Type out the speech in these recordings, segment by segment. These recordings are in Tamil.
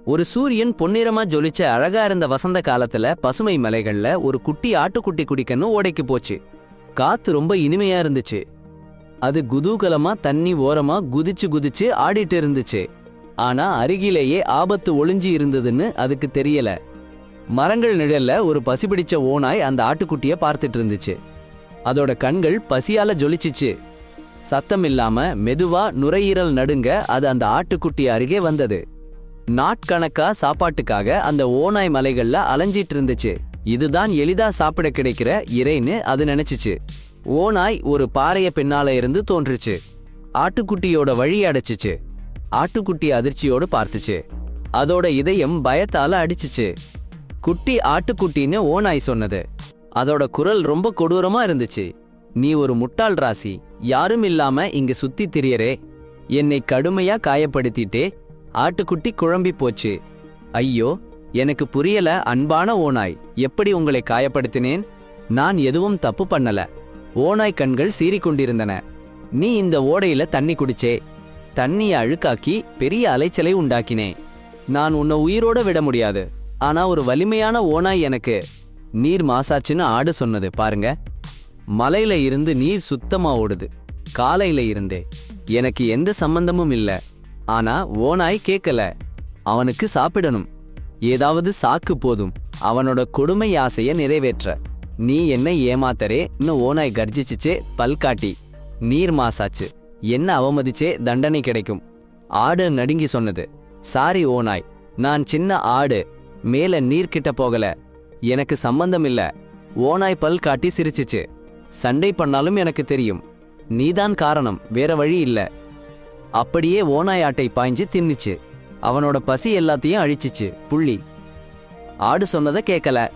ஒரு சூரியன் பொன்னிறமா ஜொலிச்ச அழகா இருந்த வசந்த காலத்துல பசுமை மலைகள்ல ஒரு குட்டி ஆட்டுக்குட்டி குடிக்கன்னு ஓடைக்கு போச்சு. காத்து ரொம்ப இனிமையா இருந்துச்சு. அது குதூகலமா தண்ணி ஓரமா குதிச்சு குதிச்சு ஆடிட்டு இருந்துச்சு. ஆனா அருகிலேயே ஆபத்து ஒளிஞ்சி இருந்ததுன்னு அதுக்கு தெரியல. மரங்கள் நிழல்ல ஒரு பசிபிடிச்ச ஓநாய் அந்த ஆட்டுக்குட்டிய பார்த்துட்டு இருந்துச்சு. அதோட கண்கள் பசியால ஜொலிச்சிச்சு. சத்தம் இல்லாம மெதுவா நுரையீரல் நடுங்க அது அந்த ஆட்டுக்குட்டி அருகே வந்தது. நாட்கணக்கா சாப்பாட்டுக்காக அந்த ஓநாய் மலைகள்ல அலைஞ்சிட்டு இருந்துச்சு. இதுதான் எளிதா சாப்பிட கிடைக்கிற இறைன்னு அது நினைச்சுச்சு. ஓநாய் ஒரு பாறைய பின்னால இருந்து தோன்றுச்சு. ஆட்டுக்குட்டியோட வழி அடைச்சிச்சு. ஆட்டுக்குட்டி அதிர்ச்சியோடு பார்த்துச்சு. அதோட இதயம் பயத்தால அடிச்சுச்சு. குட்டி ஆட்டுக்குட்டின்னு ஓநாய் சொன்னது. அதோட குரல் ரொம்ப கொடூரமா இருந்துச்சு. நீ ஒரு முட்டாள் ராசி, யாரும் இல்லாம இங்க சுத்தி திரியறே, என்னை கடுமையா காயப்படுத்திட்டே. ஆட்டுக்குட்டி குழம்பி போச்சு. ஐயோ, எனக்கு புரியல அன்பான ஓநாய், எப்படி உங்களை காயப்படுத்தினேன்? நான் எதுவும் தப்பு பண்ணல. ஓநாய் கண்கள் சீறிக்கொண்டிருந்தன. நீ இந்த ஓடையில தண்ணி குடிச்சே, தண்ணியை அழுக்காக்கி பெரிய அலைச்சலை உண்டாக்கினே. நான் உன்னை உயிரோட விட முடியாது. ஆனா ஒரு வலிமையான ஓநாய் எனக்கு நீர் மாசாச்சுன்னு ஆடு சொன்னது பாருங்க. மலையில இருந்து நீர் சுத்தமா ஓடுது. காலையில இருந்தே எனக்கு எந்த சம்பந்தமும் இல்ல. ஆனா ஓநாய் கேட்கல. அவனுக்கு சாப்பிடணும். ஏதாவது சாக்கு போதும் அவனோட கொடுமை ஆசைய நிறைவேற்ற. நீ என்னை ஏமாத்தரே ஓநாய் கர்ஜிச்சுச்சே பல்காட்டி. நீர் மாசாச்சு, என்ன அவமதிச்சே தண்டனை கிடைக்கும். ஆடு நடுங்கி சொன்னது. சாரி ஓநாய், நான் சின்ன ஆடு, மேல நீர் கிட்ட போகல, எனக்கு சம்பந்தம் இல்ல. ஓநாய் பல் காட்டி சிரிச்சிச்சு. சண்டை பண்ணாலும் எனக்கு தெரியும், நீதான் காரணம், வேற வழி இல்ல. அப்படியே ஓநாய் ஆட்டை பாய்ஞ்சு தின்னுச்சு. அவனோட பசி எல்லாத்தையும் அழிச்சிச்சு. புள்ளி. ஆடு சொன்னதை கேட்கல.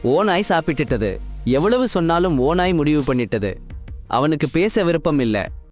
ஓநாய் சாப்பிட்டுட்டது. எவ்வளவு சொன்னாலும் ஓநாய் முடிவு பண்ணிட்டது. அவனுக்கு பேச விருப்பம் இல்ல.